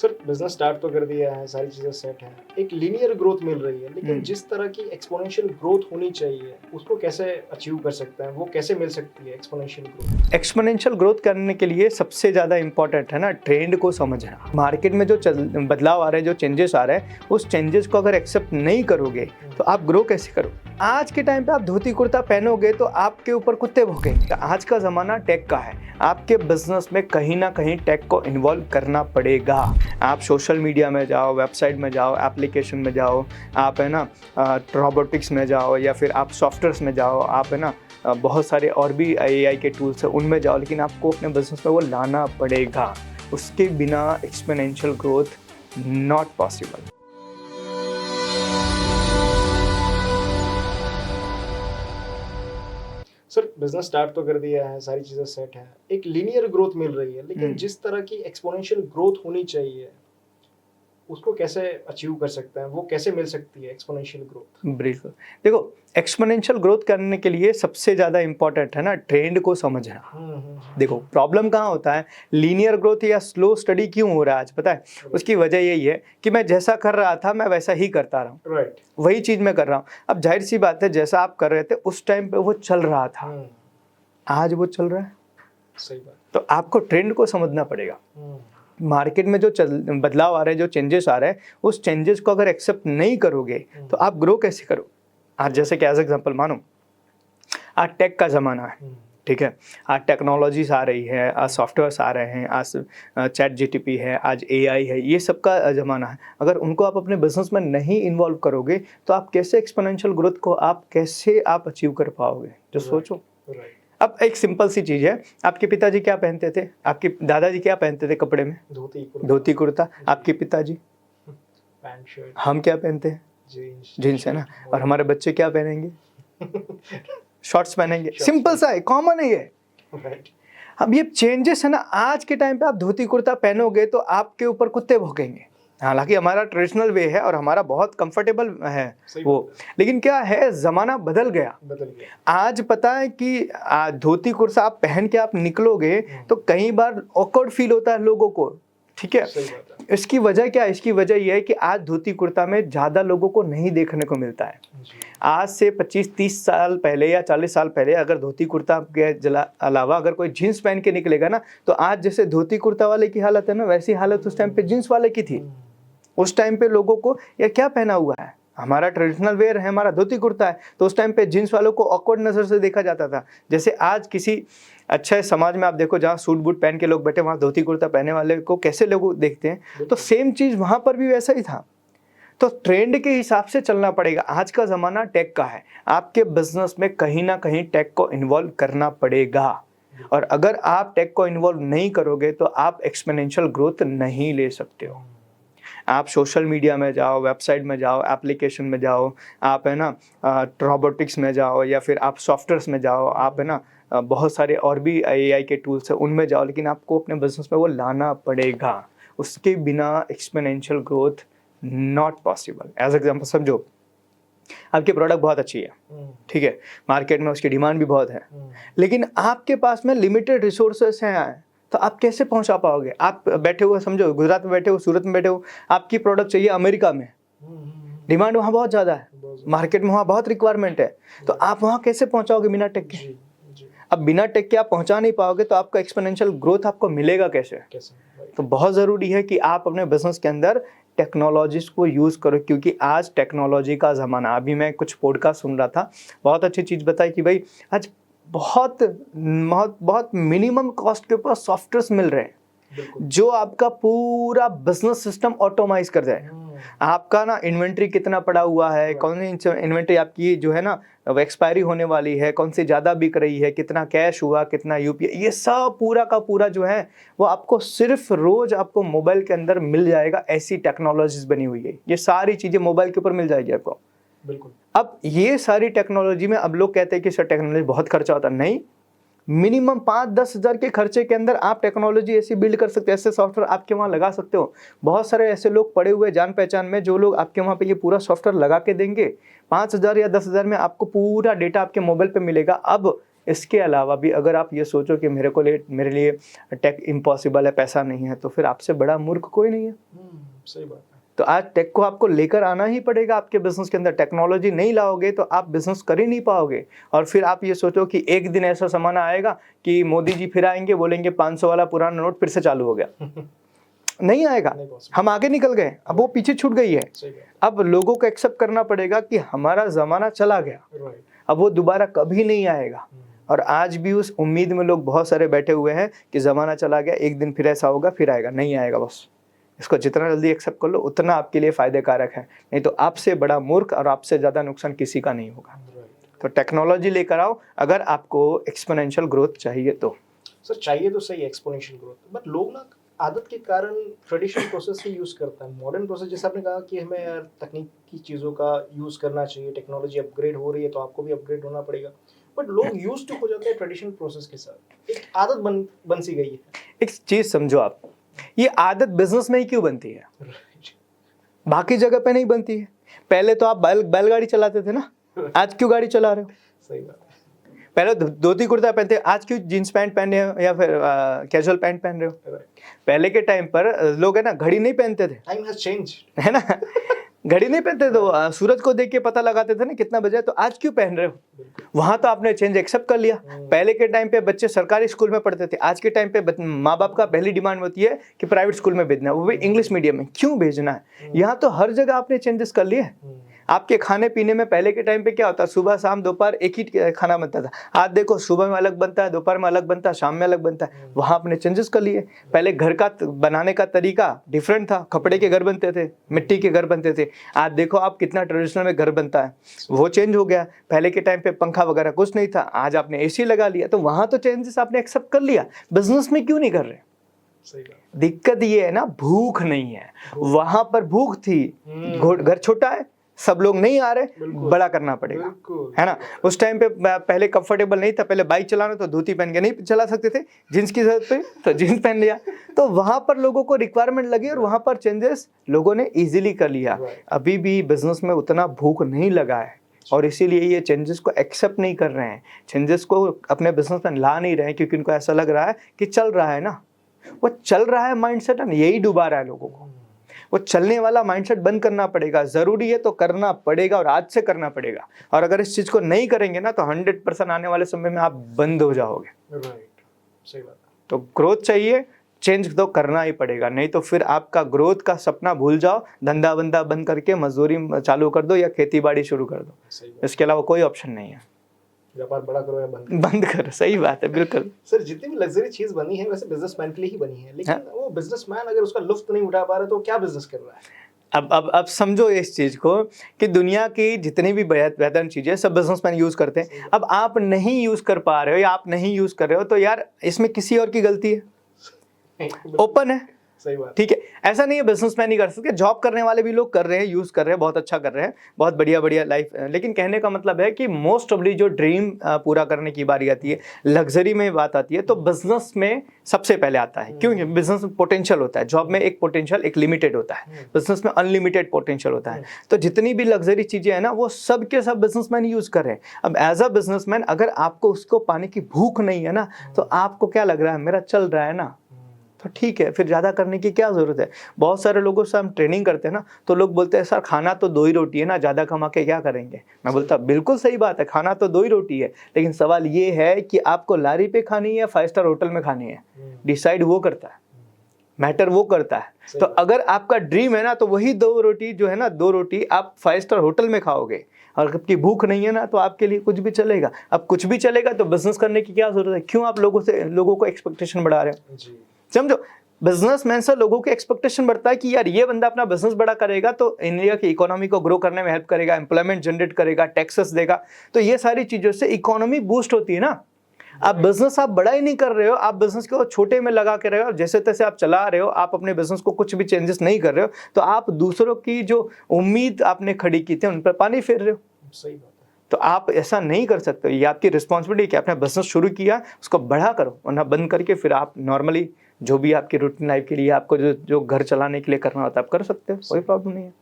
Sir business start तो कर दिया है, सारी चीज़ें सेट हैं। एक लीनियर ग्रोथ मिल रही है, लेकिन जिस तरह की एक्सपोनेंशियल ग्रोथ होनी चाहिए, उसको कैसे अचीव कर सकते हैं? वो कैसे मिल सकती है एक्सपोनेंशियल ग्रोथ? एक्सपोनेंशियल ग्रोथ करने के लिए सबसे ज़्यादा इंपॉर्टेंट है ना ट्रेंड को समझना। मार्केट में जो बदलाव आ रहे हैं, जो चेंजेस आ रहे हैं, उस चेंजेस को अगर एक्सेप्ट नहीं करोगे तो आप ग्रो कैसे करोगे? आज के टाइम पे आप धोती कुर्ता पहनोगे तो आपके ऊपर कुत्ते भौंकेंगे। आज का ज़माना टेक का है। आपके बिजनेस में कहीं ना कहीं टेक को इन्वॉल्व करना पड़ेगा। आप सोशल मीडिया में जाओ, वेबसाइट में जाओ, एप्लीकेशन में जाओ, आप है ना रोबोटिक्स में जाओ, या फिर आप सॉफ्टवेयर्स में जाओ, आप है ना बहुत सारे और भी AI के टूल्स हैं उनमें जाओ, लेकिन आपको अपने बिजनेस में वो लाना पड़ेगा। उसके बिना exponential growth not possible. Sir business start तो कर दिया है, सारी चीज़ें सेट हैं। एक लीनियर ग्रोथ मिल रही है, लेकिन जिस तरह की एक्सपोनेंशियल ग्रोथ होनी चाहिए, उसको कैसे अचीव कर सकते हैं? वो कैसे मिल सकती है एक्सपोनेंशियल ग्रोथ? बिल्कुल। देखो, एक्सपोनेंशियल ग्रोथ करने के लिए सबसे ज़्यादा इंपॉर्टेंट है ना ट्रेंड को समझना। देखो, प्रॉब्लम कहाँ होता है, लीनियर ग्रोथ या स्लो स्टडी क्यों हो रहा है आज पता है? उसकी वजह यही है कि मैं जैसा कर रहा था मैं वैसा ही करता रहा हूँ। राइट। वही चीज़ मैं कर रहा हूँ। अब जाहिर सी बात है, जैसा आप कर रहे थे उस टाइम पे वो चल रहा था, आज वो चल रहा है। सही बात। तो आपको ट्रेंड को समझना पड़ेगा। मार्केट में जो बदलाव आ रहे हैं, जो चेंजेस आ रहे हैं, उस चेंजेस को अगर एक्सेप्ट नहीं करोगे तो आप ग्रो कैसे करो? आज जैसे कि एज एग्जांपल मानो, आज टेक का ज़माना है, ठीक है? आज टेक्नोलॉजीज आ रही है, आज सॉफ्टवेयर्स आ रहे हैं, आज चैट जीटीपी है, आज AI है, ये सब का ज़माना है। अगर उनको आप अपने बिजनेस में नहीं इन्वॉल्व करोगे तो आप कैसे एक्सपोनेंशियल ग्रोथ को कैसे अचीव कर पाओगे? जो सोचो। अब एक सिंपल सी चीज़ है, आपके पिताजी क्या पहनते थे, आपके दादाजी क्या पहनते थे कपड़े में? धोती कुर्ता। आपके पिताजी? Pant shirt. हम क्या पहनते हैं? जीन्स, है ना? और हमारे बच्चे क्या पहनेंगे? शॉर्ट्स पहनेंगे। सिंपल सा है, कॉमन है ये। अब ये चेंजेस है ना, आज के टाइम पे आप धोती कुर्ता पहनोगे तो आपके ऊपर कुत्ते भौंकेंगे। हालांकि हमारा ट्रेडिशनल वे है और हमारा बहुत कंफर्टेबल है वो, लेकिन क्या है, जमाना बदल गया। आज पता है कि धोती कुर्ता आप पहन के आप निकलोगे तो कई बार ऑकवर्ड फील होता है लोगों को, ठीक है? इसकी वजह क्या है? इसकी वजह यह है कि आज धोती कुर्ता में ज़्यादा लोगों को नहीं देखने को मिलता है। आज से 25-30 साल पहले या 40 साल पहले अगर धोती कुर्ता के अलावा अगर कोई जीन्स पहन के निकलेगा ना, तो आज जैसे धोती कुर्ता वाले की हालत है ना, वैसी हालत उस टाइम पे जीन्स वाले की थी। उस टाइम पे लोगों को यार क्या पहना हुआ है, हमारा ट्रेडिशनल वेयर है, हमारा धोती कुर्ता है, तो उस टाइम पे जींस वालों को ऑकवर्ड नज़र से देखा जाता था। जैसे आज किसी अच्छे समाज में आप देखो, जहाँ सूट बूट पहन के लोग बैठे, वहाँ धोती कुर्ता पहने वाले को कैसे लोग देखते हैं, तो सेम चीज़ वहाँ पर भी वैसा ही था। तो ट्रेंड के हिसाब से चलना पड़ेगा। आज का ज़माना टेक का है, आपके बिजनेस में कहीं ना कहीं टेक को इन्वॉल्व करना पड़ेगा, और अगर आप टेक को इन्वॉल्व नहीं करोगे तो आप एक्सपोनेंशियल ग्रोथ नहीं ले सकते हो। आप सोशल मीडिया में जाओ, वेबसाइट में जाओ, एप्लीकेशन में जाओ, आप है ना रोबोटिक्स में जाओ, या फिर आप सॉफ्टवेयर्स में जाओ, आप है ना बहुत सारे और भी AI के टूल्स हैं उनमें जाओ, लेकिन आपको अपने बिजनेस में वो लाना पड़ेगा। उसके बिना exponential growth not possible. As example समझो, आपकी प्रोडक्ट बहुत अच्छी है, ठीक है, मार्केट में उसकी डिमांड भी बहुत है, लेकिन आपके पास में लिमिटेड रिसोर्सेस हैं, तो आप कैसे पहुंचा पाओगे? आप बैठे हुए, समझो गुजरात में बैठे हो, सूरत में बैठे हो, आपकी प्रोडक्ट चाहिए अमेरिका में, डिमांड वहाँ बहुत ज़्यादा है, मार्केट में वहाँ बहुत रिक्वायरमेंट है, तो आप वहाँ कैसे पहुंचाओगे बिना टेक के? अब बिना टेक के आप पहुंचा नहीं पाओगे तो आपका एक्सपोनेंशियल ग्रोथ आपको मिलेगा कैसे? तो बहुत ज़रूरी है कि आप अपने बिजनेस के अंदर टेक्नोलॉजीज को यूज़ करो, क्योंकि आज टेक्नोलॉजी का ज़माना। अभी मैं कुछ पॉडकास्ट सुन रहा था, बहुत अच्छी चीज़ बताई कि भाई आज बहुत बहुत बहुत मिनिमम कॉस्ट के ऊपर सॉफ्टवेयर्स मिल रहे हैं जो आपका पूरा बिजनेस सिस्टम ऑटोमाइज कर जाए। आपका ना इन्वेंट्री कितना पड़ा हुआ है, कौन सी इन्वेंट्री आपकी जो है ना वो एक्सपायरी होने वाली है, कौन सी ज़्यादा बिक रही है, कितना कैश हुआ, कितना UPI, ये सब पूरा का पूरा जो है वो आपको सिर्फ रोज़ आपको मोबाइल के अंदर मिल जाएगा। ऐसी टेक्नोलॉजीज बनी हुई है, ये सारी चीज़ें मोबाइल के ऊपर मिल जाएगी आपको। बिल्कुल। अब ये सारी टेक्नोलॉजी में अब लोग कहते हैं कि सर टेक्नोलॉजी बहुत खर्चा होता है। नहीं, मिनिमम 5-10 हज़ार के खर्चे के अंदर आप टेक्नोलॉजी ऐसी बिल्ड कर सकते हो, ऐसे सॉफ्टवेयर आपके वहाँ लगा सकते हो। बहुत सारे ऐसे लोग पड़े हुए जान पहचान में, जो लोग आपके वहाँ पे ये पूरा सॉफ्टवेयर लगा के देंगे। 5,000 या 10,000 में आपको पूरा डेटा आपके मोबाइल पे मिलेगा। अब इसके अलावा भी अगर आप ये सोचो कि मेरे लिए टेक इम्पॉसिबल है, पैसा नहीं है, तो फिर आपसे बड़ा मूर्ख कोई नहीं है। सही बात है। तो आज टेक को आपको लेकर आना ही पड़ेगा आपके बिजनेस के अंदर। टेक्नोलॉजी नहीं लाओगे तो आप बिजनेस कर ही नहीं पाओगे। और फिर आप ये सोचो कि एक दिन ऐसा ज़माना आएगा कि मोदी जी फिर आएंगे, बोलेंगे 500 वाला पुराना नोट फिर से चालू हो गया। नहीं आएगा। हम आगे निकल गए, अब वो पीछे छूट गई है। अब लोगों को एक्सेप्ट करना पड़ेगा कि हमारा ज़माना चला गया, अब वो दोबारा कभी नहीं आएगा। और आज भी उस उम्मीद में लोग बहुत सारे बैठे हुए हैं कि ज़माना चला गया, एक दिन फिर ऐसा होगा, फिर आएगा। नहीं आएगा। बस इसको जितना जल्दी एक्सेप्ट कर लो उतना आपके लिए फ़ायदे कारक है, नहीं तो आपसे बड़ा मूर्ख और आपसे ज़्यादा नुकसान किसी का नहीं होगा। तो टेक्नोलॉजी लेकर आओ अगर आपको एक्सपोनेंशियल ग्रोथ चाहिए तो। सर चाहिए तो सही एक्सपोनेंशियल ग्रोथ, बट लोग ना आदत के कारण ट्रेडिशनल प्रोसेस ही यूज़ करता है। मॉडर्न प्रोसेस, जैसे आपने कहा कि हमें यार तकनीकी चीज़ों का यूज़ करना चाहिए, टेक्नोलॉजी अपग्रेड हो रही है तो आपको भी अपग्रेड होना पड़ेगा, बट लोग यूज्ड टू हो जाते हैं ट्रेडिशनल प्रोसेस के साथ। एक आदत बन सी गई है। एक चीज़ समझो आप, ये आदत बिजनेस में ही क्यों बनती है, बाकी जगह पे नहीं बनती है। पहले तो आप बैलगाड़ी चलाते थे ना, आज क्यों गाड़ी चला रहे हो? सही बात है। पहले धोती कुर्ता पहनते, आज क्यों जींस पैंट पहने हो या फिर कैजुअल पैंट पहन रहे हो? पहले के टाइम पर लोग है ना घड़ी नहीं पहनते थे, टाइम हैज चेंज, है ना। घड़ी नहीं पहनते तो सूरज को देख के पता लगाते थे ना कितना बजे, तो आज क्यों पहन रहे हो? वहां तो आपने चेंज एक्सेप्ट कर लिया। पहले के टाइम पे बच्चे सरकारी स्कूल में पढ़ते थे, आज के टाइम पे माँ बाप का पहली डिमांड होती है कि प्राइवेट स्कूल में भेजना है, वो भी इंग्लिश मीडियम में। क्यों भेजना है? यहाँ तो हर जगह आपने चेंजेस कर लिए। आपके खाने पीने में पहले के टाइम पे क्या होता, सुबह शाम दोपहर एक ही खाना बनता था। आज देखो सुबह में अलग बनता है, दोपहर में अलग बनता है, शाम में अलग बनता है। वहाँ आपने चेंजेस कर लिए। पहले घर का बनाने का तरीका डिफरेंट था, कपड़े के घर बनते थे, मिट्टी के घर बनते थे। आज देखो आप कितना ट्रेडिशनल में घर बनता है, वो चेंज हो गया। पहले के टाइम पे पंखा वगैरह कुछ नहीं था, आज आपने एसी लगा लिया। तो वहाँ तो चेंजेस आपने एक्सेप्ट कर लिया, बिजनेस में क्यों नहीं कर रहे? दिक्कत ये है ना, भूख नहीं है। वहां पर भूख थी, घर छोटा है, सब लोग नहीं आ रहे, बड़ा करना पड़ेगा, है ना। उस टाइम पे पहले कंफर्टेबल नहीं था, पहले बाइक चलाना तो धोती पहन के नहीं चला सकते थे, जींस की जरूरत पड़ी तो जींस पहन लिया। तो वहां पर लोगों को रिक्वायरमेंट लगी और वहां पर चेंजेस लोगों ने इजीली कर लिया। अभी भी बिजनेस में उतना भूख नहीं लगा है और इसीलिए ये चेंजेस को एक्सेप्ट नहीं कर रहे हैं, चेंजेस को अपने बिजनेस में ला नहीं रहे हैं, क्योंकि उनको ऐसा लग रहा है कि चल रहा है ना, वो चल रहा है माइंडसेट, यही डुबा रहा है लोगों को। वो चलने वाला माइंडसेट बंद करना पड़ेगा। जरूरी है तो करना पड़ेगा और आज से करना पड़ेगा। और अगर इस चीज को नहीं करेंगे ना तो 100% आने वाले समय में आप बंद हो जाओगे। राइट, सही बात है। तो ग्रोथ चाहिए, चेंज तो करना ही पड़ेगा, नहीं तो फिर आपका ग्रोथ का सपना भूल जाओ, धंधा बंदा बंद करके मजदूरी चालू कर दो या खेती बाड़ी शुरू कर दो। इसके अलावा कोई ऑप्शन नहीं है। व्यापार बड़ा करो या बंद करो। सही बात है, बिल्कुल। सर जितनी भी लग्जरी चीज बनी है वैसे बिजनेसमैन के लिए ही बनी है, लेकिन वो बिजनेसमैन अगर उसका लुत्फ नहीं उठा पा रहा तो क्या बिजनेस कर रहा है? अब समझो इस चीज को कि दुनिया की जितनी भी बेहतर चीजें सब बिजनेसमैन यूज करते हैं। अब आप नहीं यूज कर पा रहे हो या आप नहीं यूज कर रहे हो तो यार इसमें किसी और की गलती है? ओपन है, सही बात, ठीक है। ऐसा नहीं है बिजनेसमैन नहीं कर सकते, जॉब करने वाले भी लोग कर रहे हैं, यूज कर रहे हैं, बहुत अच्छा कर रहे हैं, बहुत बढ़िया लाइफ। लेकिन कहने का मतलब है कि मोस्ट ऑफली जो ड्रीम पूरा करने की बारी आती है, लग्जरी में बात आती है, तो बिजनेस में सबसे पहले आता है। क्योंकि बिजनेस में पोटेंशियल होता है, जॉब में एक पोटेंशियल एक लिमिटेड होता है, बिजनेस में अनलिमिटेड पोटेंशियल होता है। तो जितनी भी लग्जरी चीजें हैं ना वो सब के सब बिजनेसमैन यूज कर रहे हैं। अब एज अ बिजनेसमैन अगर आपको उसको पाने की भूख नहीं है ना, तो आपको क्या लग रहा है, मेरा चल रहा है ना, तो ठीक है, फिर ज़्यादा करने की क्या ज़रूरत है। बहुत सारे लोगों से हम ट्रेनिंग करते हैं ना, तो लोग बोलते हैं सर खाना तो 2 ही रोटी है ना, ज़्यादा कमा के क्या करेंगे। मैं बोलता बिल्कुल सही बात है, खाना तो 2 ही रोटी है, लेकिन सवाल ये है कि आपको लारी पे खानी है या 5 स्टार होटल में खानी है, डिसाइड वो करता है, मैटर वो करता है। तो अगर आपका ड्रीम है ना तो वही 2 रोटी जो है ना, 2 रोटी आप 5 स्टार होटल में खाओगे। और आपकी भूख नहीं है ना तो आपके लिए कुछ भी चलेगा। अब कुछ भी चलेगा तो बिजनेस करने की क्या जरूरत है? क्यों आप लोगों को एक्सपेक्टेशन बढ़ा रहे हो? समझो, बिजनेसमैन से लोगों के एक्सपेक्टेशन बढ़ता है कि यार ये बंदा अपना बिजनेस बड़ा करेगा तो इंडिया की इकोनॉमी को ग्रो करने में हेल्प करेगा, एम्प्लॉयमेंट जनरेट करेगा, टैक्सेस देगा, तो ये सारी चीजों से इकोनॉमी बूस्ट होती है ना। आप बिजनेस आप बड़ा ही नहीं कर रहे हो, आप बिजनेस को छोटे में लगा के रहे हो, जैसे तैसे आप चला रहे हो, आप अपने बिजनेस को कुछ भी चेंजेस नहीं कर रहे हो, तो आप दूसरों की जो उम्मीद आपने खड़ी की थी उन पर पानी फेर रहे हो। सही बात है। तो आप ऐसा नहीं कर सकते। ये आपकी रिस्पॉन्सिबिलिटी कि आपने बिजनेस शुरू किया उसको बड़ा करो, वरना बंद करके फिर आप नॉर्मली जो भी आपकी रूटीन लाइफ के लिए आपको जो घर चलाने के लिए करना होता है आप कर सकते हो, कोई प्रॉब्लम नहीं है।